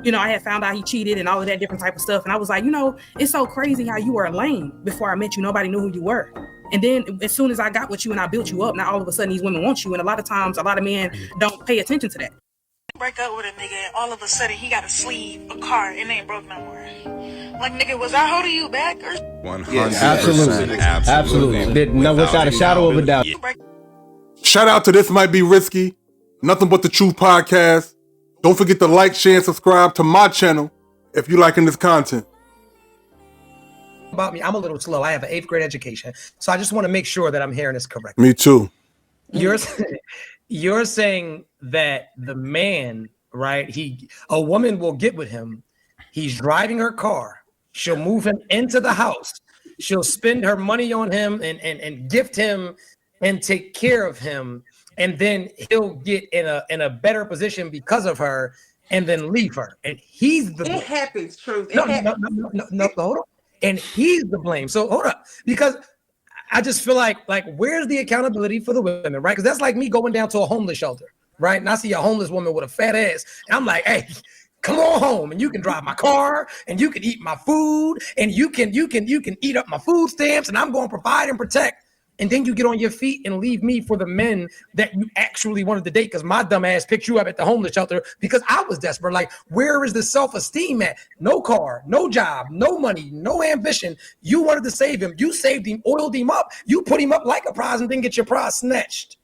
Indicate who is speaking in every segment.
Speaker 1: I had found out he cheated and all of that different type of stuff. And I was like, it's so crazy how you were a lame before I met you. Nobody knew who you were. And then as soon as I got with you and I built you up, now all of a sudden these women want you. And a lot of times, a lot of men don't pay attention to that.
Speaker 2: Break up with a nigga and all of a sudden he got a sleeve, a car, and ain't broke no more. Like, nigga, was I holding you back or?
Speaker 3: 100%. Absolutely. No, without a shadow of a doubt.
Speaker 4: Shout out to This Might Be Risky, Nothing But the Truth podcast. Don't forget to like, share, and subscribe to my channel if you're liking this content.
Speaker 5: About me, I'm a little slow. I have an 8th grade education, so I just want to make sure that I'm hearing this correct.
Speaker 4: Me too.
Speaker 5: You're saying that the man, right? A woman will get with him. He's driving her car. She'll move him into the house. She'll spend her money on him and gift him and take care of him. And then he'll get in a better position because of her, and then leave her. And he's the
Speaker 6: it happens, Truth.
Speaker 5: No, hold on. And he's the blame. So hold up, because I just feel like where's the accountability for the women, right? Because that's like me going down to a homeless shelter, right? And I see a homeless woman with a fat ass, and I'm like, hey, come on home, and you can drive my car, and you can eat my food, and you can eat up my food stamps, and I'm going to provide and protect. And then you get on your feet and leave me for the men that you actually wanted to date, because my dumb ass picked you up at the homeless shelter because I was desperate. Like, where is the self-esteem at? No car, no job, no money, no ambition. You wanted to save him. You saved him, oiled him up. You put him up like a prize and then get your prize snatched.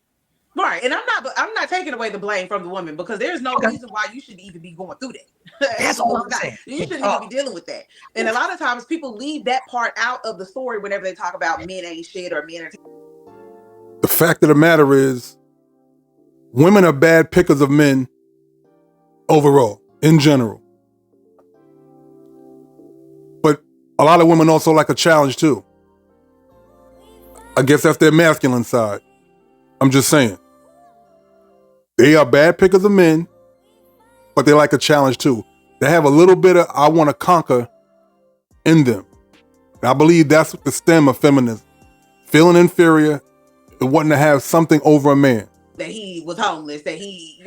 Speaker 6: Right, and I'm not taking away the blame from the woman, because there's no reason why you should even be going through that.
Speaker 5: That's all I'm saying.
Speaker 6: You shouldn't even be dealing with that. And a lot of times people leave that part out of the story whenever they talk about men ain't shit or men are.
Speaker 4: The fact of the matter is, women are bad pickers of men overall, in general. But a lot of women also like a challenge too. I guess that's their masculine side. I'm just saying. They are bad pickers of men, but they like a challenge too. They have a little bit of I want to conquer in them. And I believe that's the stem of feminism. Feeling inferior and wanting to have something over a man.
Speaker 6: That he was homeless, that he,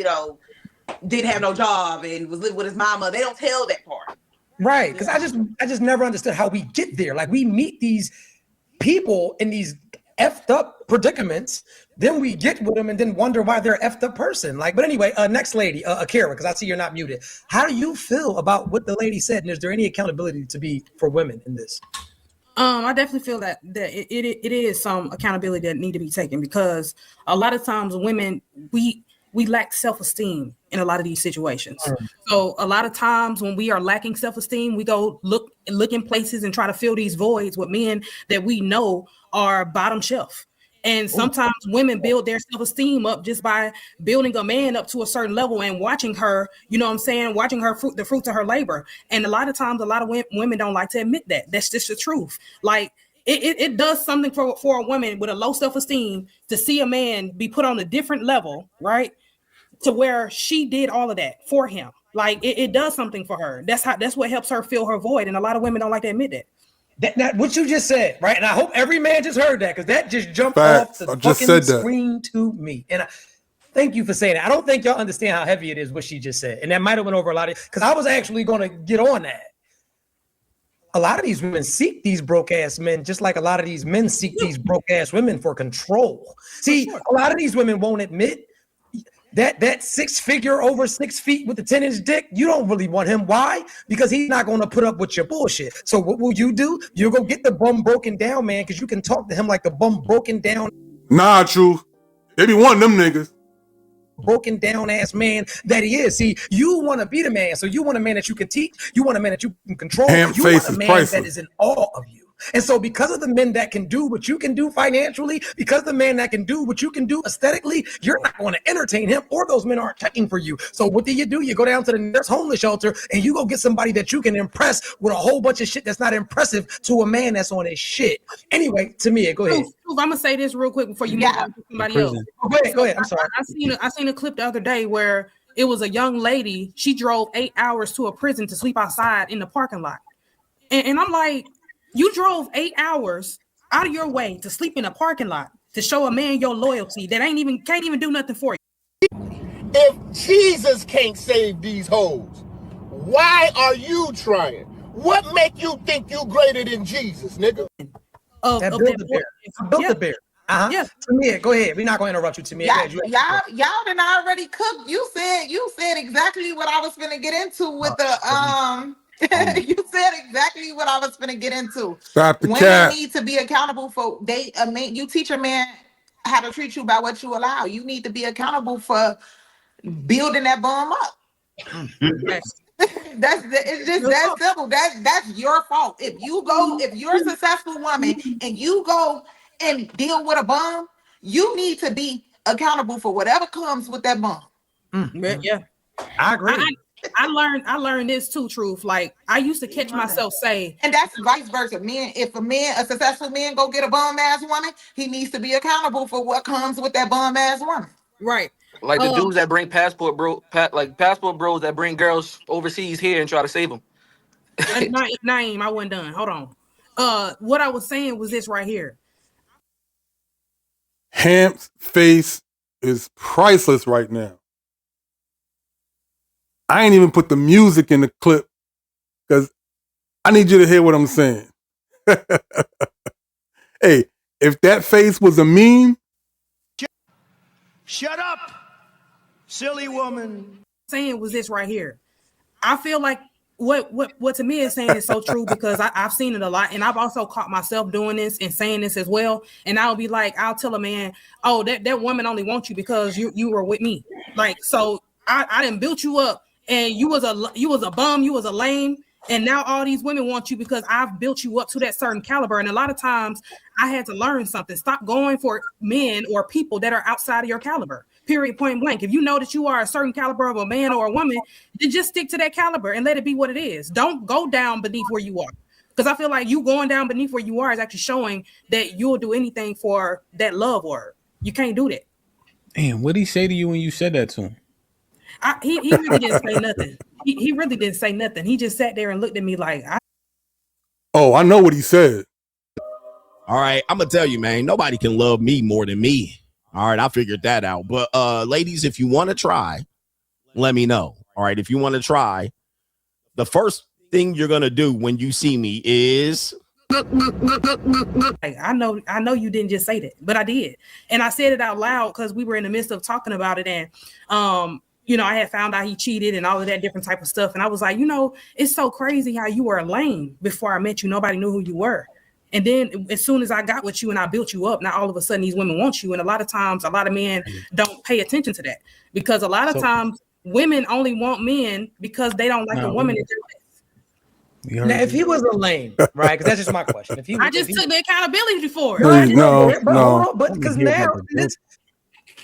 Speaker 6: didn't have no job and was living with his mama. They don't tell that part.
Speaker 5: Right, because I just never understood how we get there. Like, we meet these people in these effed up predicaments, then we get with them and then wonder why they're effed up person. Like, but anyway, next lady, Akira, because I see you're not muted. How do you feel about what the lady said? And is there any accountability to be for women in this?
Speaker 1: I definitely feel that it is some accountability that need to be taken, because a lot of times women, we lack self-esteem in a lot of these situations. So a lot of times when we are lacking self-esteem, we go look in places and try to fill these voids with men that we know are bottom shelf. And sometimes women build their self-esteem up just by building a man up to a certain level and watching her, watching her the fruits of her labor. And a lot of times, a lot of women don't like to admit that. That's just the truth. Like, it does something for a woman with a low self-esteem to see a man be put on a different level, right? To where she did all of that for him. Like, it does something for her. That's what helps her fill her void. And a lot of women don't like to admit that.
Speaker 5: That what you just said, right? And I hope every man just heard that, because that just jumped off the fucking screen to me. And thank you for saying that. I don't think y'all understand how heavy it is what she just said. And that might have went over a lot of, because I was actually going to get on that. A lot of these women seek these broke ass men, just like a lot of these men seek these broke ass women for control. See, a lot of these women won't admit that 6 figure over 6 feet with the 10-inch dick. You don't really want him. Why? Because he's not going to put up with your bullshit. So what will you do? You'll go get the bum broken down man, because you can talk to him like the bum broken down.
Speaker 4: Nah, Truth. They be wanting them niggas.
Speaker 5: Broken down ass man that he is. See, you want to be the man, so you want a man that you can teach. You want a man that you can control. You want a man that is in awe of you. And so because of the men that can do what you can do financially, because the man that can do what you can do aesthetically, you're not going to entertain him, or those men aren't checking for you. So what do? You go down to the nearest homeless shelter and you go get somebody that you can impress with a whole bunch of shit that's not impressive to a man that's on his shit. Anyway, to me, go ahead.
Speaker 1: I'm going to say this real quick before you move on to somebody else.
Speaker 5: Go ahead. I'm sorry.
Speaker 1: I seen a clip the other day where it was a young lady. She drove 8 hours to a prison to sleep outside in the parking lot. And I'm like, you drove 8 hours out of your way to sleep in a parking lot to show a man your loyalty that can't even do nothing for you.
Speaker 7: If Jesus can't save these hoes, Why are you trying? What make you think you greater than Jesus, nigga?
Speaker 5: Build the bear.
Speaker 1: Yeah.
Speaker 5: Tamia, go ahead. We're not going to interrupt you, Tamia.
Speaker 6: Y'all done already cooked. You said exactly what I was gonna get into with you said exactly what I was gonna get into.
Speaker 4: Stop the
Speaker 6: Women
Speaker 4: cat.
Speaker 6: need to be accountable for you teach a man how to treat you by what you allow. You need to be accountable for building that bum up. It's just that simple. That's your fault. If you're a successful woman and you go and deal with a bum, you need to be accountable for whatever comes with that bum.
Speaker 1: Yeah,
Speaker 5: I agree.
Speaker 1: I learned this too, Truth. Like I used to catch myself say,
Speaker 6: and that's vice versa. If a successful man go get a bum ass woman, he needs to be accountable for what comes with that bum ass woman.
Speaker 1: Right.
Speaker 8: Like the dudes that bring passport bros that bring girls overseas here and try to save them.
Speaker 1: Naeem, I wasn't done. Hold on. What I was saying was this right here.
Speaker 4: Hamp's face is priceless right now. I ain't even put the music in the clip because I need you to hear what I'm saying. Hey, if that face was a meme.
Speaker 7: Shut up, silly woman.
Speaker 1: Saying was this right here. I feel like what Tamia is saying is so true because I've seen it a lot, and I've also caught myself doing this and saying this as well. And I'll be like, I'll tell a man, "Oh, that woman only wants you because you were with me." Like, so I didn't build you up, and you was a bum, you was a lame, and now all these women want you because I've built you up to that certain caliber. And a lot of times, I had to learn something. Stop going for men or people that are outside of your caliber. Period, point blank. If you know that you are a certain caliber of a man or a woman, then just stick to that caliber and let it be what it is. Don't go down beneath where you are. Because I feel like you going down beneath where you are is actually showing that you'll do anything for that love word. You can't do that.
Speaker 3: Damn, what did he say to you when you said that to him?
Speaker 1: He really didn't say nothing. He really didn't say nothing. He just sat there and looked at me like,
Speaker 4: Oh, I know what he said.
Speaker 9: All right, I'm going to tell you, man, nobody can love me more than me. All right, I figured that out. But ladies, if you want to try, let me know. All right, if you want to try, the first thing you're going to do when you see me is...
Speaker 1: I know you didn't just say that, but I did. And I said it out loud because we were in the midst of talking about it. And, I had found out he cheated and all of that different type of stuff. And I was like, it's so crazy how you were lame before I met you. Nobody knew who you were. And then as soon as I got with you and I built you up, now all of a sudden these women want you. And a lot of times, a lot of men don't pay attention to that because a lot of times women only want men because they don't like the woman that they're with.
Speaker 5: Now, if he was a lame, right? Because that's just my question. Took
Speaker 1: the accountability for it.
Speaker 4: Please, no.
Speaker 5: But because now,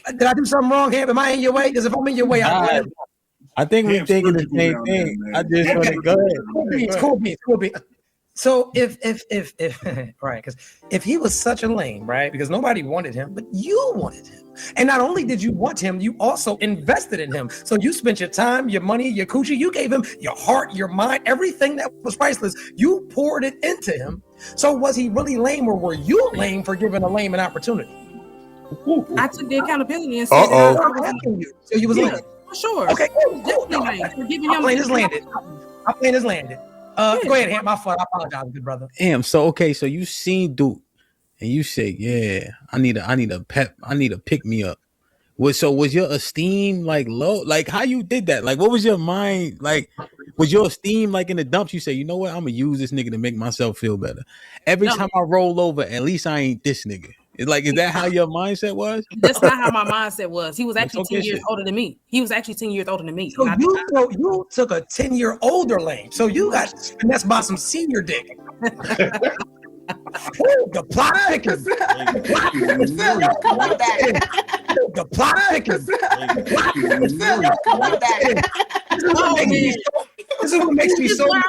Speaker 5: did I do something wrong here? Am I in your way? Because if I'm in your way,
Speaker 3: I think we're thinking the same thing. I just want to go ahead.
Speaker 5: It's cool. So if right, because if he was such a lame, right? Because nobody wanted him, but you wanted him. And not only did you want him, you also invested in him. So you spent your time, your money, your coochie, you gave him your heart, your mind, everything that was priceless. You poured it into him. So was he really lame, or were you lame for giving a lame an opportunity?
Speaker 1: I took the accountability and said,
Speaker 5: So you was lame.
Speaker 1: Sure.
Speaker 5: Okay. My plane is landed. Go ahead, Ham. My fault. I apologize, good brother.
Speaker 3: Damn. So you seen Duke, and you say, "Yeah, I need a pick me up." Was your esteem like low? Like how you did that? Like what was your mind like? Was your esteem like in the dumps? You say, "You know what? I'm gonna use this nigga to make myself feel better." Every time I roll over, at least I ain't this nigga. Is that how your mindset was?
Speaker 1: That's not how my mindset was. He was actually 10 years older than me. So
Speaker 5: you took a 10-year older lane. So you got finessed by some senior dick. The plot thickens. The plot thickens. This is what makes me so mad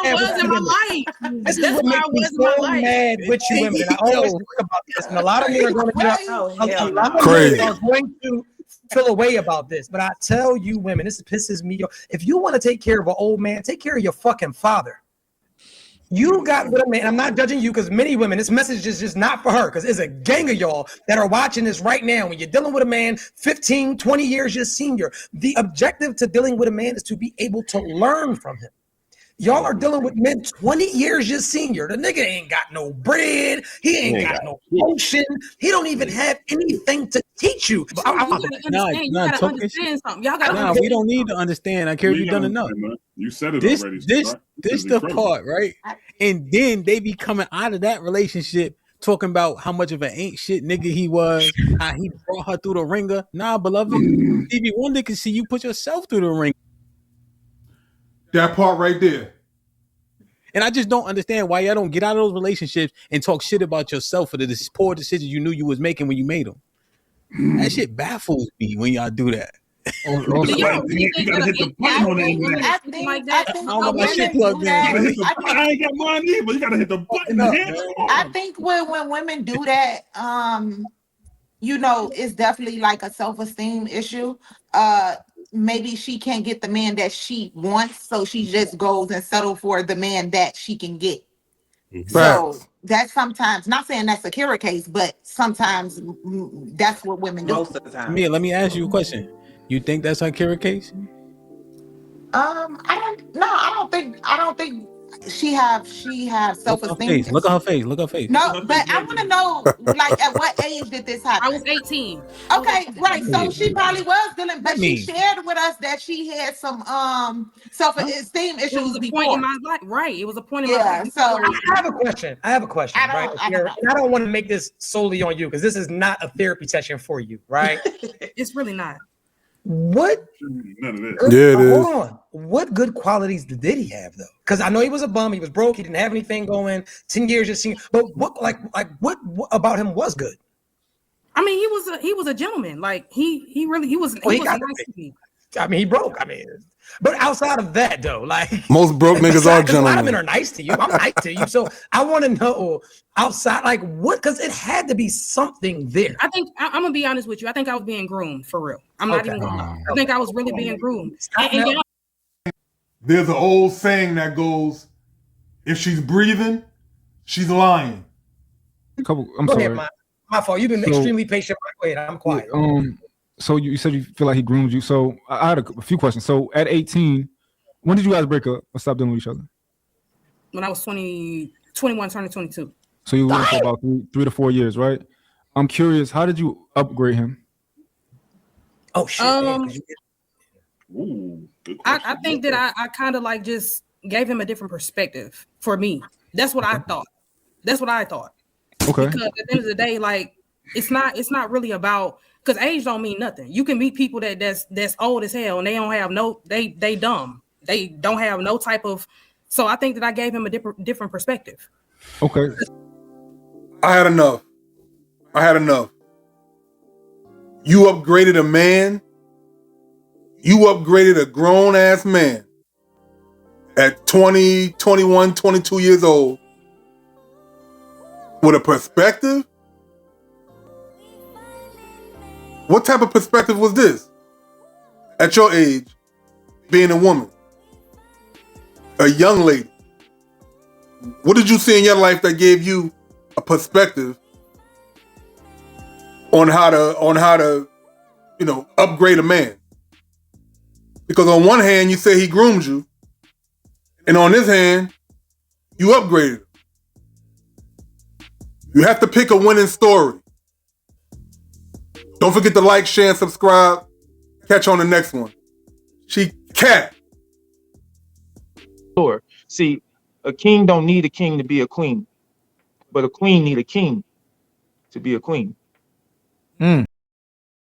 Speaker 5: with you women. I always talk about this, and a lot of men are going to feel away about this. But I tell you, women, this pisses me off. If you want to take care of an old man, take care of your fucking father. You got with a man. I'm not judging you because many women, this message is just not for her because there's a gang of y'all that are watching this right now. When you're dealing with a man 15, 20 years your senior, the objective to dealing with a man is to be able to learn from him. Y'all are dealing with men 20 years your senior. The nigga ain't got no bread. He ain't got no motion. He don't even have anything to teach you.
Speaker 1: You gotta understand. You gotta understand something. Y'all gotta
Speaker 3: Nah, we don't need to understand. I care if you've done enough.
Speaker 10: You said it
Speaker 3: This,
Speaker 10: already.
Speaker 3: this the part, right? And then they be coming out of that relationship talking about how much of an ain't shit nigga he was, how he brought her through the ringer. Nah, beloved, Stevie Wonder can see you put yourself through the ring.
Speaker 4: That part right there.
Speaker 3: And I just don't understand why y'all don't get out of those relationships and talk shit about yourself for the poor decisions you knew you was making when you made them. That shit baffles me when y'all do that.
Speaker 10: You gotta hit the button on the end of that.
Speaker 6: I think
Speaker 3: I don't got my shit
Speaker 6: when women
Speaker 3: plugged
Speaker 6: do
Speaker 3: in.
Speaker 6: that,
Speaker 10: I ain't got mine either. You gotta hit the button.
Speaker 6: I think when women do that, you know, it's definitely like a self-esteem issue. Maybe she can't get the man that she wants, so she just goes and settle for the man that she can get. So that's sometimes, not saying that's a Kira case, but sometimes that's what women do.
Speaker 11: Most of the time.
Speaker 3: Mia, let me ask you a question. You think that's Akira case?
Speaker 6: I don't think she have self-esteem.
Speaker 3: Look at her face. Look at her face.
Speaker 6: No, but I want to know, like, at what age did this happen?
Speaker 1: I was 18.
Speaker 6: Okay, right. So she probably was dealing, but she
Speaker 3: mean-
Speaker 6: shared with us that she had some self-esteem
Speaker 1: It was
Speaker 6: issues
Speaker 1: a
Speaker 6: before.
Speaker 1: point in my life, right? It was a point in my
Speaker 6: Yeah,
Speaker 1: life.
Speaker 6: so
Speaker 5: I have a question. Right? And I don't want to make this solely on you because this is not a therapy session for you, right?
Speaker 1: It's really not.
Speaker 5: What?
Speaker 10: None of this.
Speaker 4: Yeah, it is.
Speaker 5: Hold on. What good qualities did he have though? Because I know he was a bum. He was broke. He didn't have anything going. 10 years just seen. But what about him was good?
Speaker 1: I mean, he was a gentleman. Like he was
Speaker 5: Well, he
Speaker 1: was
Speaker 5: got
Speaker 1: nice to me.
Speaker 5: I mean, he broke. I mean, but outside of that though, like
Speaker 4: Most broke niggas are
Speaker 5: 'cause a lot of men
Speaker 4: gentlemen.
Speaker 5: are nice to you. I'm nice to you. So I want to know outside, like what? Because it had to be something there.
Speaker 1: I think I'm gonna be honest with you. I think I was being groomed for real. I'm not even gonna lie. I think I was really being groomed. And yeah,
Speaker 4: There's an old saying that goes, if she's breathing, she's lying.
Speaker 12: I'm
Speaker 5: Go
Speaker 12: sorry.
Speaker 5: ahead, my fault. You've been
Speaker 12: So-
Speaker 5: extremely patient. Wait, I'm quiet.
Speaker 12: So you said you feel like he groomed you. So I had a few questions. So at 18, when did you guys break up or stop dealing with each other?
Speaker 1: when I was 21, turning 22.
Speaker 12: So you were with him for about 3 to 4 years, right? I'm curious, how did you upgrade him?
Speaker 5: Oh shit!
Speaker 10: Ooh, good
Speaker 1: I think that I kind of like just gave him a different perspective for me. That's what I thought. That's what I thought.
Speaker 12: Okay.
Speaker 1: Because at the end of the day, like it's not really about, because age don't mean nothing. You can meet people that's old as hell and they don't have they dumb. They don't have no type of. So I think that I gave him a different perspective.
Speaker 12: Okay.
Speaker 4: I had enough. You upgraded a man. You upgraded a grown ass man at 20, 21, 22 years old with a perspective. What type of perspective was this at your age, being a woman, a young lady? What did you see in your life that gave you a perspective on how to, upgrade a man? Because on one hand, you say he groomed you, and on this hand, you upgraded him. You have to pick a winning story. Don't forget to like, share, and subscribe. Catch you on the next one. She cat.
Speaker 13: Sure. See, a king don't need a king to be a queen, but a queen need a king to be a queen.